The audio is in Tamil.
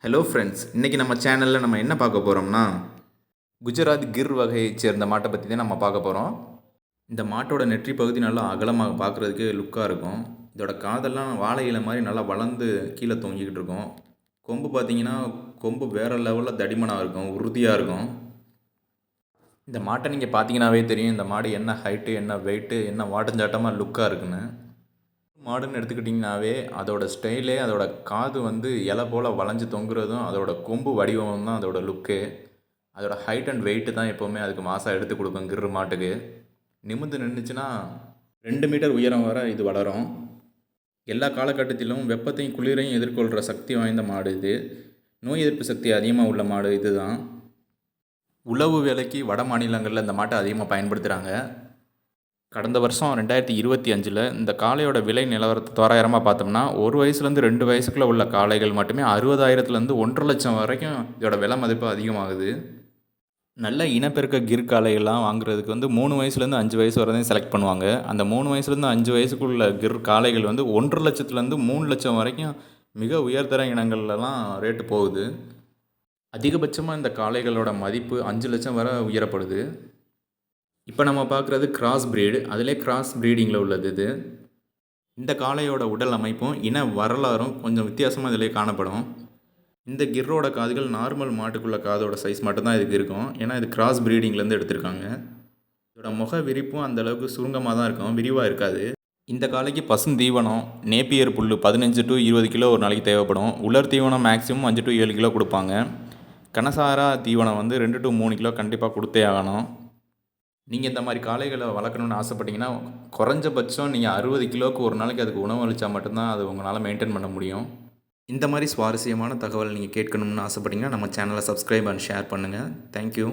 ஹலோ ஃப்ரெண்ட்ஸ், இன்றைக்கி நம்ம சேனலில் நம்ம என்ன பார்க்க போகிறோம்னா குஜராத் கிர் வகையைச் சேர்ந்த மாட்டை பற்றி தான் நம்ம பார்க்க போகிறோம். இந்த மாட்டோட நெற்றி பகுதி நல்லா அகலமாக பார்க்குறதுக்கு லுக்காக இருக்கும். இதோட காதெல்லாம் வாழை இலை மாதிரி நல்லா வளர்ந்து கீழே தொங்கிக்கிட்டு இருக்கும். கொம்பு பார்த்தீங்கன்னா கொம்பு வேறு லெவலில் தடிமனாக இருக்கும், உறுதியாக இருக்கும். இந்த மாட்டை நீங்கள் பார்த்தீங்கன்னாவே தெரியும் இந்த மாடு என்ன ஹைட்டு, என்ன வெயிட்டு, என்ன வாட்டஞ்சாட்டமாக லுக்காக இருக்குன்னு. மாடுன்னு எடுத்துக்கிட்டிங்கனாவே அதோட ஸ்டைலே, அதோட காது இலை போல் வளைஞ்சு தொங்குறதும், அதோட கொம்பு வடிவமும் தான் அதோட லுக்கு. அதோட ஹைட் அண்ட் வெயிட்டு தான் எப்போவுமே அதுக்கு மாசாக எடுத்து கொடுக்கும். கிர் மாட்டுக்கு நிமிர்ந்து நின்றுச்சுன்னா 2 மீட்டர் உயரம் வர இது வளரும். எல்லா காலகட்டத்திலும் வெப்பத்தையும் குளிரையும் எதிர்கொள்கிற சக்தி வாய்ந்த மாடு இது. நோய் எதிர்ப்பு சக்தி அதிகமாக உள்ள மாடு இது தான். உழவு வேலைக்கு வட மாநிலங்களில் இந்த மாட்டை அதிகமாக பயன்படுத்துகிறாங்க. கடந்த வருஷம் 2025 இந்த காளையோட விலை நிலவரத்தை தோராயிரமாக பார்த்தோம்னா 1 வயசுலேருந்து 2 வயசுக்குள்ளே உள்ள காளைகள் மட்டுமே 60,000லேருந்து 1,50,000 லட்சம் வரைக்கும் இதோட விலை மதிப்பு அதிகமாகுது. நல்ல இனப்பெருக்க கிர் காளைகள்லாம் வாங்குறதுக்கு 3 வயசுலேருந்து 5 வயசு வரையும் செலக்ட் பண்ணுவாங்க. அந்த 3 வயசுலேருந்து 5 வயசுக்குள்ள கிர் காளைகள் 1,50,000 லட்சத்துலேருந்து 3 லட்சம் வரைக்கும் மிக உயர்தர இனங்கள்லாம் ரேட்டு போகுது. அதிகபட்சமாக இந்த காளைகளோட மதிப்பு 5 லட்சம் வரை உயரப்படுது. இப்போ நம்ம பார்க்குறது கிராஸ் பிரீடு. அதிலே கிராஸ் ப்ரீடிங்கில் உள்ளது இது. இந்த காளையோட உடல் அமைப்பும் இன வரலாறும் கொஞ்சம் வித்தியாசமாக இதிலே காணப்படும். இந்த கிர்ரோட காதுகள் நார்மல் மாட்டுக்குள்ள காதோட சைஸ் மட்டும்தான் இதுக்கு இருக்கும். ஏன்னா இது கிராஸ் ப்ரீடிங்லேருந்து எடுத்திருக்காங்க. இதோட முக விரிப்பும் அந்தளவுக்கு சுருங்கமாக தான் இருக்கும், விரிவாக இருக்காது. இந்த காளைக்கு பசுந்தீவனம் நேப்பியர் புல் 15 to 20 கிலோ ஒரு நாளைக்கு தேவைப்படும். உலர் தீவனம் மேக்ஸிமம் 5 to 7 கிலோ கொடுப்பாங்க. கனசாரா தீவனம் 2 to 3 கிலோ கண்டிப்பாக கொடுத்தே ஆகணும். நீங்கள் இந்த மாதிரி காளைகளை வளர்க்கணுன்னு ஆசைப்பட்டீங்கன்னா குறைஞ்சபட்சம் நீங்கள் 60 கிலோவுக்கு ஒரு நாளைக்கு அதுக்கு உணவு அளித்தா மட்டும்தான் அது உங்களால் மெயின்டைன் பண்ண முடியும். இந்த மாதிரி சுவாரஸ்யமான தகவல் நீங்கள் கேட்கணும்னு ஆசைப்பட்டீங்கன்னா நம்ம சேனலை சப்ஸ்கிரைப் அண்ட் ஷேர் பண்ணுங்கள். தேங்க்யூ.